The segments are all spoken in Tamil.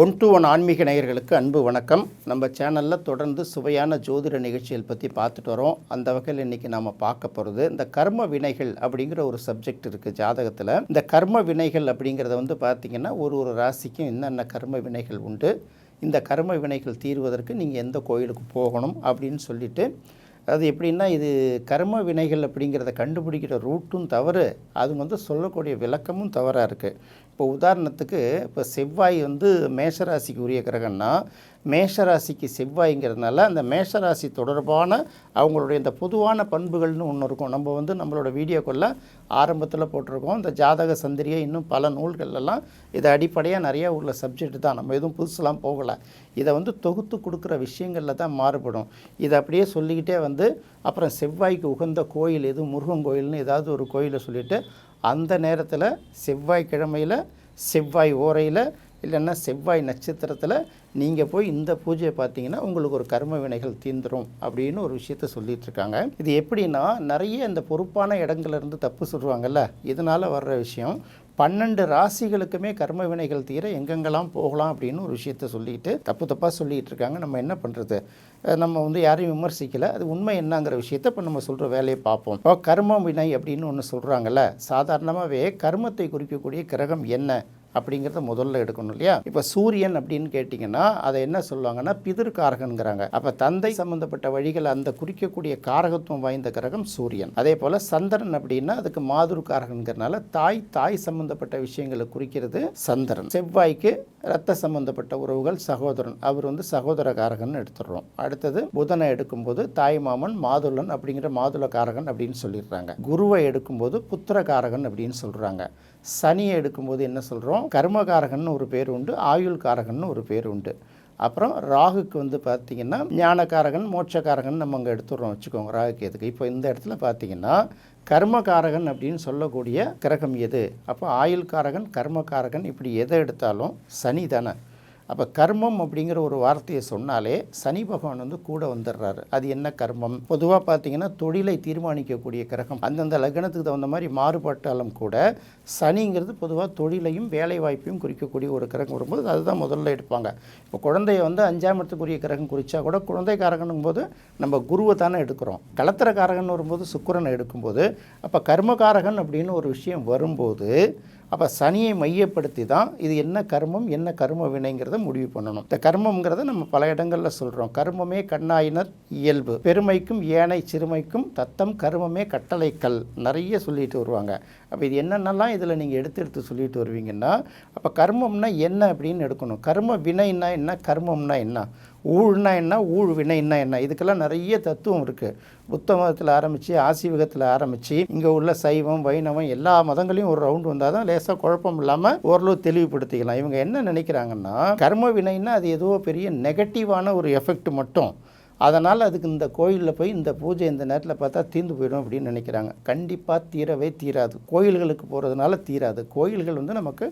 ஒன் டு ஒன் ஆன்மீக நேயர்களுக்கு அன்பு வணக்கம். நம்ம சேனலில் தொடர்ந்து சுவையான ஜோதிட நிகழ்ச்சிகள் பற்றி பார்த்துட்டு வரோம். அந்த வகையில் இன்றைக்கி நாம் பார்க்க போகிறது இந்த கர்ம வினைகள் அப்படிங்கிற ஒரு சப்ஜெக்ட் இருக்குது ஜாதகத்தில். இந்த கர்ம வினைகள் அப்படிங்கிறத பார்த்திங்கன்னா ஒரு ராசிக்கும் என்னென்ன கர்ம வினைகள் உண்டு, இந்த கர்ம வினைகள் தீர்வதற்கு நீங்கள் எந்த கோயிலுக்கு போகணும் அப்படின்னு சொல்லிட்டு, அது எப்படின்னா இது கர்ம வினைகள் அப்படிங்கிறத கண்டுபிடிக்கிற ரூட்டும் தவறு, அது சொல்லக்கூடிய விளக்கமும் தவறாக இருக்குது. இப்போ உதாரணத்துக்கு இப்போ செவ்வாய் மேஷராசிக்கு உரிய கிரகம்னா, மேஷராசிக்கு செவ்வாய்ங்கிறதுனால அந்த மேஷராசி தொடர்பான அவங்களுடைய இந்த பொதுவான பண்புகள்னு ஒன்று இருக்கும். நம்ம நம்மளோட வீடியோக்குள்ளே ஆரம்பத்தில் போட்டிருக்கோம். இந்த ஜாதக சந்திரியை இன்னும் பல நூல்கள்லாம் இதை அடிப்படையாக நிறையா உள்ள சப்ஜெக்ட் தான். நம்ம எதுவும் புதுசுலாம் போகலை. இதை தொகுத்து கொடுக்குற விஷயங்களில் தான் மாறுபடும். இதை அப்படியே சொல்லிக்கிட்டே அப்புறம் செவ்வாய்க்கு உகந்த கோயில் எது, முருகன் கோயில்னு ஏதாவது ஒரு கோயிலை சொல்லிவிட்டு, அந்த நேரத்தில் செவ்வாய்க்கிழமையில் செவ்வாய் ஓரையில் இல்லைன்னா செவ்வாய் நட்சத்திரத்தில் நீங்கள் போய் இந்த பூஜையை பார்த்தீங்கன்னா உங்களுக்கு ஒரு கர்ம வினைகள் தீர்ந்துடும் அப்படின்னு ஒரு விஷயத்த சொல்லிகிட்ருக்காங்க. இது எப்படின்னா, நிறைய இந்த பொறுப்பான இடங்கள்லேருந்து தப்பு சொல்லுவாங்கள்ல, இதனால் வர்ற விஷயம். 12 ராசிகளுக்குமே கர்ம வினைகள் தீர எங்கெங்கெல்லாம் போகலாம் அப்படின்னு ஒரு விஷயத்த சொல்லிட்டு தப்பாக சொல்லிகிட்டு இருக்காங்க. நம்ம என்ன பண்ணுறது? நம்ம யாரையும் விமர்சிக்கலை, அது உண்மை என்னங்கிற விஷயத்தை இப்போ நம்ம சொல்கிற வேலையை பார்ப்போம். இப்போ கர்ம வினை அப்படின்னு ஒன்று சொல்கிறாங்கல்ல, சாதாரணமாகவே கர்மத்தை குறிக்கக்கூடிய கிரகம் என்ன அப்படிங்கிறத முதல்ல எடுக்கணும் இல்லையா? இப்போ சூரியன் அப்படின்னு கேட்டிங்கன்னா அதை என்ன சொல்லுவாங்கன்னா பிதிர்காரகன்கிறாங்க. அப்போ தந்தை சம்மந்தப்பட்ட வழிகள் அந்த குறிக்கக்கூடிய காரகத்துவம் வாய்ந்த கிரகம் சூரியன். அதே போல் சந்திரன் அப்படின்னா அதுக்கு மாதுருக்காரகன்கிறனால தாய் சம்மந்தப்பட்ட விஷயங்களை குறிக்கிறது சந்திரன். செவ்வாய்க்கு இரத்த சம்பந்தப்பட்ட உறவுகள் சகோதரன், அவர் சகோதரகாரகன் எடுத்துடுறோம். அடுத்தது புதனை எடுக்கும்போது தாய் மாமன் மாதுளன் அப்படிங்கிற மாதுளக்காரகன் அப்படின்னு சொல்லிடுறாங்க. குருவை எடுக்கும்போது புத்திரகாரகன் அப்படின்னு சொல்கிறாங்க. சனியை எடுக்கும்போது என்ன சொல்கிறோம்? கர்மகாரகன் ஒரு பேர் உண்டு, ஆயுள் காரகன் ஒரு பேர் உண்டு. அப்புறம் ராகுக்கு பார்த்திங்கன்னா ஞானகாரகன் மோட்சக்காரகன் நம்ம அங்கே எடுத்துடுறோம் வச்சுக்கோங்க. ராகுக்கு எதுக்கு? இப்போ இந்த இடத்துல பார்த்திங்கன்னா கர்மகாரகன் அப்படின்னு சொல்லக்கூடிய கிரகம் எது? அப்போ ஆயுள் காரகன் கர்மகாரகன் இப்படி எதை எடுத்தாலும் சனி தானே. அப்போ கர்மம் அப்படிங்கிற ஒரு வார்த்தையை சொன்னாலே சனி பகவான் கூட வந்துடுறாரு. அது என்ன கர்மம்? பொதுவாக பார்த்தீங்கன்னா தொழிலை தீர்மானிக்கக்கூடிய கிரகம். அந்தந்த லக்னத்துக்கு தகுந்த மாதிரி மாறுபட்டாலும் கூட சனிங்கிறது பொதுவாக தொழிலையும் வேலை வாய்ப்பையும் குறிக்கக்கூடிய ஒரு கிரகம் வரும்போது அதுதான் முதல்ல எடுப்பாங்க. இப்போ குழந்தைய 5ஆம் இடத்துக்குரிய கிரகம் குறித்தா கூட குழந்தைக்காரகனும் போது நம்ம குருவை தானே எடுக்கிறோம். கலத்திரக்காரகன் வரும்போது சுக்கிரனை எடுக்கும்போது அப்போ கர்மகாரகன் அப்படின்னு ஒரு விஷயம் வரும்போது அப்போ சனியை மையப்படுத்தி தான் இது என்ன கர்மம் என்ன கர்ம வினைங்கிறத முடிவு பண்ணணும். இந்த கர்மங்கிறத நம்ம பல இடங்களில் சொல்கிறோம். கர்மமே கண்ணாயினர் இயல்பு, பெருமைக்கும் ஏனை சிறுமைக்கும் தத்தம் கர்மமே கட்டளைக்கல், நிறைய சொல்லிட்டு வருவாங்க. அப்போ இது என்னென்னலாம் இதில் நீங்கள் எடுத்து சொல்லிட்டு வருவீங்கன்னா, அப்போ கர்மம்னா என்ன அப்படின்னு எடுக்கணும். கர்ம வினைன்னா என்ன, கர்மம்னா என்ன, ஊழ்னா என்ன, ஊழ் வினைன்னா என்ன, இதுக்கெல்லாம் நிறைய தத்துவம் இருக்குது. புத்த மதத்தில் ஆரம்பித்து ஆசீவகத்தில் ஆரம்பித்து இங்கே உள்ள சைவம் வைணவம் எல்லா மதங்களையும் ஒரு ரவுண்டு வந்தால் தான் லேசாக குழப்பம் இல்லாமல் ஓரளவு தெளிவுபடுத்திக்கலாம். இவங்க என்ன நினைக்கிறாங்கன்னா, கர்ம வினைன்னா அது ஏதோ பெரிய நெகட்டிவான ஒரு எஃபெக்ட் மட்டும், அதனால் அதுக்கு இந்த கோயிலில் போய் இந்த பூஜை இந்த நேரத்தில் பார்த்தா தீர்ந்து போயிடும் அப்படின்னு நினைக்கிறாங்க. கண்டிப்பாக தீரவே தீராது. கோயில்களுக்கு போகிறதுனால தீராது. கோயில்கள் நமக்கு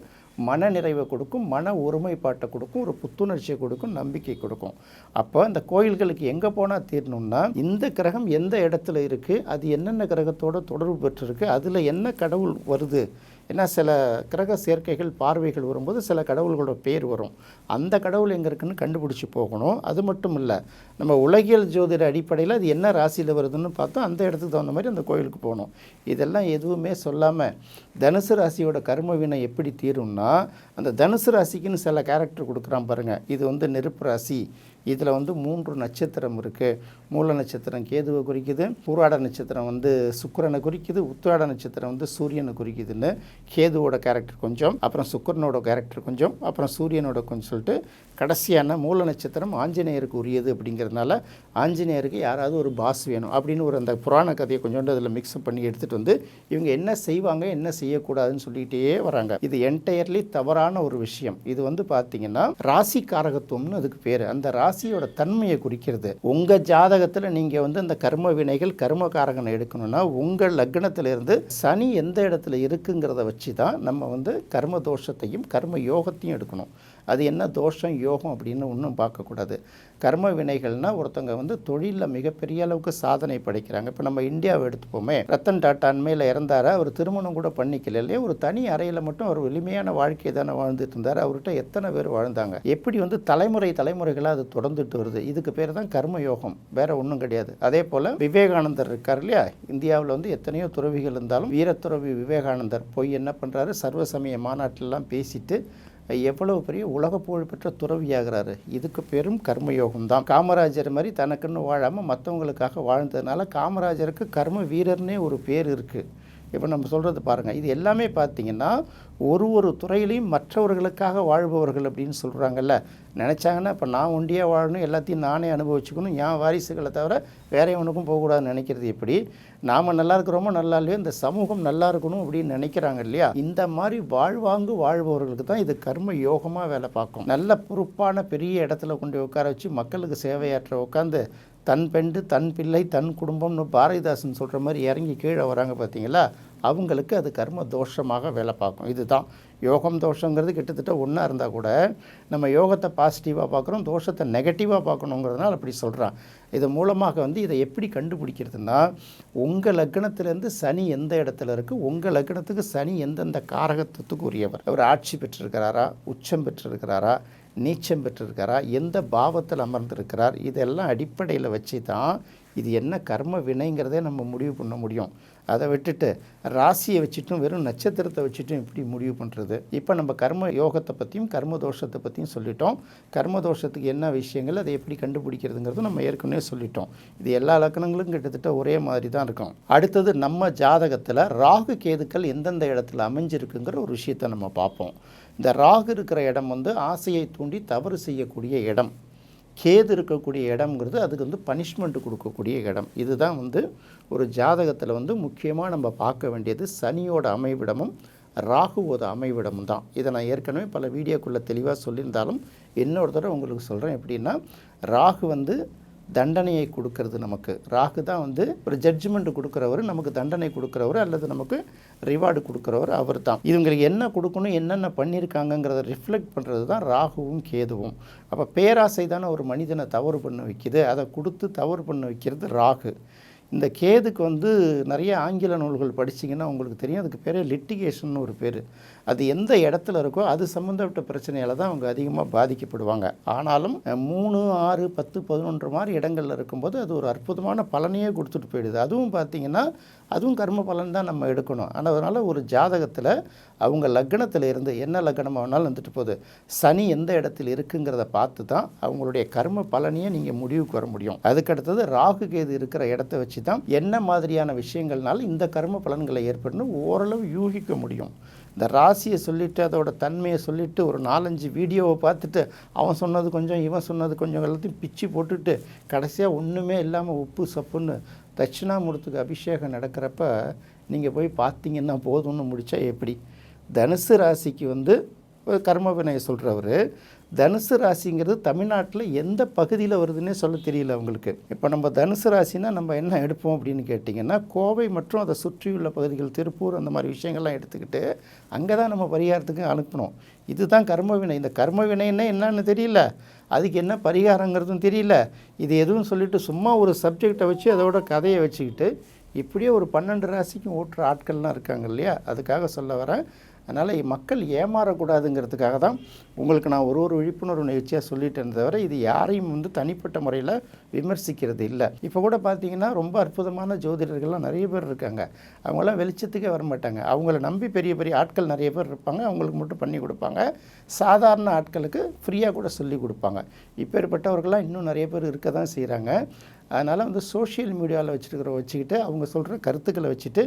மன நிறைவை கொடுக்கும், மன ஒருமைப்பாட்டை கொடுக்கும், ஒரு புத்துணர்ச்சியை கொடுக்கும், நம்பிக்கை கொடுக்கும். அப்போ இந்த கோயில்களுக்கு எங்கே போனால் தீரணும்னா, இந்த கிரகம் எந்த இடத்துல இருக்குது, அது என்னென்ன கிரகத்தோடு தொடர்பு பெற்றிருக்கு, அதில் என்ன கடவுள் வருது. ஏன்னா சில கிரக சேர்க்கைகள் பார்வைகள் வரும்போது சில கடவுள்களோட பேர் வரும். அந்த கடவுள் எங்கே இருக்குன்னு கண்டுபிடிச்சி போகணும். அது மட்டும் இல்லை, நம்ம உலகியல் ஜோதிட அடிப்படையில் அது என்ன ராசியில் வருதுன்னு பார்த்தோம், அந்த இடத்துக்கு தகுந்த மாதிரி அந்த கோயிலுக்கு போகணும். இதெல்லாம் எதுவுமே சொல்லாமல் தனுசு ராசியோட கர்ம வினை எப்படி தீரும்னா, அந்த தனுசு ராசிக்குன்னு சில கேரக்டர் கொடுக்குறான் பாருங்கள். இது நெருப்பு ராசி, இதில் 3 நட்சத்திரம் இருக்குது. மூல நட்சத்திரம் கேதுவை குறிக்குது, பூராட நட்சத்திரம் சுக்கிரனை குறிக்குது, உத்திராட நட்சத்திரம் சூரியனை குறிக்குதுன்னு கேதுவோட கேரக்டர் கொஞ்சம், அப்புறம் சுக்கிரனோட கேரக்டர் கொஞ்சம், அப்புறம் சூரியனோட கொஞ்சம் சொல்லிட்டு கடைசியான மூல நட்சத்திரம் ஆஞ்சநேயருக்கு உரியது. அப்படிங்கிறதுனால ஆஞ்சநேயருக்கு யாராவது ஒரு பாஸ் வேணும் அப்படின்னு ஒரு அந்த புராண கதையை கொஞ்சோண்டு அதில் மிக்ஸ்அப் பண்ணி எடுத்துகிட்டு இவங்க என்ன செய்வாங்க என்ன செய்யக்கூடாதுன்னு சொல்லிகிட்டே வராங்க. இது என்டையர்லி தவறான ஒரு விஷயம். இது பார்த்திங்கன்னா ராசி காரகத்துவம்னு அதுக்கு பேர். அந்த ராசியோட தன்மையை குறிக்கிறது. உங்கள் ஜாதகத்தில் நீங்கள் அந்த கர்ம வினைகள் கர்மகாரகனை எடுக்கணும்னா உங்கள் லக்னத்திலிருந்து சனி எந்த இடத்துல இருக்குங்கிறத வச்சு தான் நம்ம கர்ம தோஷத்தையும் கர்ம யோகத்தையும் எடுக்கணும். அது என்ன தோஷம் யோகம் அப்படின்னு ஒன்றும் பார்க்கக்கூடாது. கர்ம வினைகள்னால் ஒருத்தவங்க வந்து தொழிலில் மிகப்பெரிய அளவுக்கு சாதனை படைக்கிறாங்க. இப்போ நம்ம இந்தியாவை எடுத்துப்போமே, ரத்தன் டாட்டா அண்மையில் இறந்தாரா, அவர் திருமணம் கூட பண்ணிக்கல இல்லையா, ஒரு தனி அறையில் மட்டும் அவர் எளிமையான வாழ்க்கை தானே வாழ்ந்துட்டு இருந்தார். அவர்கிட்ட எத்தனை பேர் வாழ்ந்தாங்க, எப்படி வந்து தலைமுறைகளாக அது தொடர்ந்துட்டு வருது. இதுக்கு பேர் தான் கர்ம யோகம், வேற ஒன்றும் கிடையாது. அதே போல் விவேகானந்தர் இருக்கார் இல்லையா, இந்தியாவில் வந்து எத்தனையோ துறவிகள் இருந்தாலும் வீரத்துறவி விவேகானந்தர் போய் என்ன பண்ணுறாரு, சர்வசமய மாநாட்டிலலாம் பேசிட்டு எவ்வளவு பெரிய உலக புகழ்பெற்ற துறவியாகிறாரு. இதுக்கு பெரும் கர்மயோகம் தான். காமராஜர் மாதிரி தனக்குன்னு வாழாமல் மற்றவங்களுக்காக வாழ்ந்ததுனால காமராஜருக்கு கர்ம வீரர்னே ஒரு பேர் இருக்குது. இப்போ நம்ம சொல்கிறது பாருங்கள், இது எல்லாமே பார்த்திங்கன்னா ஒரு துறையிலையும் மற்றவர்களுக்காக வாழ்பவர்கள் அப்படின்னு சொல்கிறாங்கல்ல. நினச்சாங்கன்னா இப்போ நான் ஒண்டியாக வாழணும், எல்லாத்தையும் நானே அனுபவிச்சுக்கணும், என் வாரிசுகளை தவிர வேற எவனுக்கும் போகக்கூடாதுன்னு நினைக்கிறது எப்படி? நாம் நல்லா இருக்கிறோமோ நல்லா இல்லையோ இந்த சமூகம் நல்லா இருக்கணும் அப்படின்னு நினைக்கிறாங்க இல்லையா. இந்த மாதிரி வாழ்பவர்களுக்கு தான் இது கர்ம யோகமாக வேலை பார்க்கும். நல்ல பொறுப்பான பெரிய இடத்துல கொண்டு உட்கார வச்சு மக்களுக்கு சேவையாற்ற உட்காந்து தன் பெண்டு தன் பிள்ளை தன் குடும்பம்னு பாரதிதாசன் சொல்கிற மாதிரி இறங்கி கீழே வராங்க பார்த்தீங்களா, அவங்களுக்கு அது கர்ம தோஷமாக வேலை பார்க்கும். இதுதான் யோகம். தோஷங்கிறது கிட்டத்தட்ட ஒன்றா இருந்தால் கூட நம்ம யோகத்தை பாசிட்டிவாக பார்க்குறோம், தோஷத்தை நெகட்டிவாக பார்க்கணுங்கிறதுனால அப்படி சொல்கிறான். இது மூலமாக வந்து இதை எப்படி கண்டுபிடிக்கிறதுனா, உங்கள் லக்னத்திலேருந்து சனி எந்த இடத்துல இருக்குது, உங்கள் லக்னத்துக்கு சனி எந்தெந்த காரகத்துக்கு உரியவர், அவர் ஆட்சி பெற்றிருக்கிறாரா, உச்சம் பெற்றிருக்கிறாரா, நீச்சம் பெற்றிருக்காரா, எந்த பாவத்தில் அமர்ந்திருக்கிறார், இதெல்லாம் அடிப்படையில் வச்சு தான் இது என்ன கர்ம வினைங்கிறதே நம்ம முடிவு பண்ண முடியும். அதை விட்டுட்டு ராசியை வச்சுட்டும் வெறும் நட்சத்திரத்தை வச்சுட்டும் எப்படி முடிவு பண்ணுறது? இப்போ நம்ம கர்ம யோகத்தை பற்றியும் கர்ம தோஷத்தை பற்றியும் சொல்லிட்டோம். கர்ம தோஷத்துக்கு என்ன விஷயங்கள், அதை எப்படி கண்டுபிடிக்கிறதுங்கிறது நம்ம ஏற்கனவே சொல்லிட்டோம். இது எல்லா லக்கணங்களும் கிட்டத்தட்ட ஒரே மாதிரி தான் இருக்கும். அடுத்தது நம்ம ஜாதகத்தில் ராகு கேதுக்கள் எந்தெந்த இடத்துல அமைஞ்சிருக்குங்கிற ஒரு விஷயத்தை நம்ம பார்ப்போம். இந்த ராகு இருக்கிற இடம் வந்து ஆசையை தூண்டி தவறு செய்யக்கூடிய இடம். கேது இருக்கக்கூடிய இடம்ங்கிறது அதுக்கு வந்து பனிஷ்மெண்ட் கொடுக்கக்கூடிய இடம். இதுதான் வந்து ஒரு ஜாதகத்தில் வந்து முக்கியமாக நம்ம பார்க்க வேண்டியது. சனியோட அமைவிடமும் ராகுவோட அமைவிடமும் தான். இதை நான் ஏற்கனவே பல வீடியோக்குள்ளே தெளிவாக சொல்லியிருந்தாலும் இன்னொரு தடவை உங்களுக்கு சொல்கிறேன். எப்படின்னா, ராகு வந்து தண்டனையை கொடுக்கறது. நமக்கு ராகு தான் வந்து ஒரு ஜட்ஜ்மெண்ட் கொடுக்குறவர், நமக்கு தண்டனை கொடுக்குறவர் அல்லது நமக்கு ரிவார்டு கொடுக்குறவர் அவர் தான். இவங்களுக்கு என்ன கொடுக்கணும், என்னென்ன பண்ணியிருக்காங்கங்கிறத ரிஃப்ளெக்ட் பண்ணுறது தான் ராகுவும் கேதுவும். அப்போ பேராசை தானே ஒரு மனிதனை தவறு பண்ண வைக்கிது, அதை கொடுத்து தவறு பண்ண வைக்கிறது ராகு. இந்த கேதுக்கு வந்து நிறைய ஆங்கில நூல்கள் படிச்சிங்கன்னா உங்களுக்கு தெரியும், அதுக்கு பேர் லிட்டிகேஷன் ஒரு பேர். அது எந்த இடத்துல இருக்கோ அது சம்மந்தப்பட்ட பிரச்சனையால் தான் அவங்க அதிகமாக பாதிக்கப்படுவாங்க. ஆனாலும் 3, 6, 10, 11 மாதிரி இடங்களில் இருக்கும்போது அது ஒரு அற்புதமான பலனையே கொடுத்துட்டு போயிடுது. அதுவும் பார்த்திங்கன்னா அதுவும் கர்ம பலன் தான் நம்ம எடுக்கணும். ஆனால் அதனால் ஒரு ஜாதகத்தில் அவங்க லக்னத்தில் இருந்து என்ன லக்னமாக வேணாலும் வந்துட்டு போகுது, சனி எந்த இடத்துல இருக்குங்கிறத பார்த்து தான் அவங்களுடைய கர்ம பலனையே நீங்கள் முடிவுக்கு வர முடியும். அதுக்கடுத்தது ராகு கேது இருக்கிற இடத்த வச்சு தான் என்ன மாதிரியான விஷயங்கள்னால இந்த கர்ம பலன்களை ஏற்படணும் ஓரளவு யூகிக்க முடியும். இந்த ராசியை சொல்லிவிட்டு அதோட தன்மையை சொல்லிவிட்டு ஒரு 4-5 வீடியோவை பார்த்துட்டு அவன் சொன்னது கொஞ்சம் இவன் சொன்னது கொஞ்சம் எல்லாத்தையும் பிச்சு போட்டுட்டு கடைசியாக ஒன்றுமே இல்லாமல் உப்பு சப்புன்னு தட்சிணாமூர்த்திக்கு அபிஷேகம் நடக்கிறப்ப நீங்கள் போய் பார்த்தீங்கன்னா போதும்னு முடித்தா எப்படி? தனுசு ராசிக்கு வந்து கர்ம வினையை சொல்கிறவர், தனுசு ராசிங்கிறது தமிழ்நாட்டில் எந்த பகுதியில் வருதுன்னே சொல்ல தெரியல அவங்களுக்கு. இப்போ நம்ம தனுசு ராசினா நம்ம என்ன எடுப்போம் அப்படின்னு கேட்டிங்கன்னா, கோவை மற்றும் அதை சுற்றியுள்ள பகுதிகள், திருப்பூர், அந்த மாதிரி விஷயங்கள்லாம் எடுத்துக்கிட்டு அங்கே தான் நம்ம பரிகாரத்துக்கு அனுப்பணும். இதுதான் கர்ம வினை. இந்த கர்ம வினைன்னா என்னன்னு தெரியல, அதுக்கு என்ன பரிகாரங்கிறதும் தெரியல. இது எதுவும் சொல்லிவிட்டு சும்மா ஒரு சப்ஜெக்டை வச்சு அதோட கதையை வச்சுக்கிட்டு இப்படியே ஒரு 12 ராசிக்கும் ஓட்டுற ஆட்கள்லாம் இருக்காங்க இல்லையா, அதுக்காக சொல்ல வரேன். அதனால் மக்கள் ஏமாறக்கூடாதுங்கிறதுக்காக தான் உங்களுக்கு நான் ஒரு விழிப்புணர்வு நிகழ்ச்சியாக சொல்லிட்டேன் தவிர இது யாரையும் வந்து தனிப்பட்ட முறையில் விமர்சிக்கிறது இல்லை. இப்போ கூட பார்த்திங்கன்னா ரொம்ப அற்புதமான ஜோதிடர்கள்லாம் நிறைய பேர் இருக்காங்க. அவங்களாம் வெளிச்சத்துக்கே வர மாட்டாங்க. அவங்கள நம்பி பெரிய பெரிய ஆட்கள் நிறைய பேர் இருப்பாங்க, அவங்களுக்கு மட்டும் பண்ணி கொடுப்பாங்க. சாதாரண ஆட்களுக்கு ஃப்ரீயாக கூட சொல்லி கொடுப்பாங்க. இப்பேற்பட்டவர்கள்லாம் இன்னும் நிறைய பேர் இருக்க தான் செய்கிறாங்க. அதனால் வந்து சோஷியல் மீடியாவில் வச்சுக்கிட்டு அவங்க சொல்கிற கருத்துக்களை வச்சுட்டு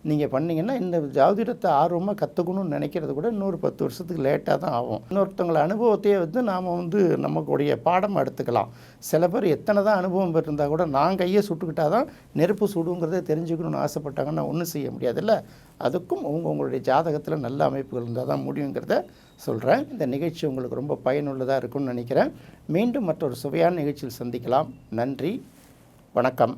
நீங்கள் பண்ணிங்கன்னா இந்த ஜோதிடத்தை ஆர்வமாக கற்றுக்கணும்னு நினைக்கிறது கூட இன்னொரு 10 வருஷத்துக்கு லேட்டாக தான் ஆகும். இன்னொருத்தவங்களை அனுபவத்தையே வந்து நாம் வந்து நமக்குடைய பாடம் எடுத்துக்கலாம். சில பேர் எத்தனை தான் அனுபவம் பெற்றிருந்தால் கூட நான் கையை சுட்டுக்கிட்டால் தான் நெருப்பு சுடுங்கிறத தெரிஞ்சுக்கணும்னு ஆசைப்பட்டாங்கன்னா ஒன்றும் செய்ய முடியாதுல்ல. அதுக்கும் உங்களுடைய ஜாதகத்தில் நல்ல அமைப்புகள் இருந்தால் தான் முடியுங்கிறத சொல்கிறேன். இந்த நிகழ்ச்சி உங்களுக்கு ரொம்ப பயனுள்ளதாக இருக்கும்னு நினைக்கிறேன். மீண்டும் மற்றொரு சுவையான நிகழ்ச்சியில் சந்திக்கலாம். நன்றி, வணக்கம்.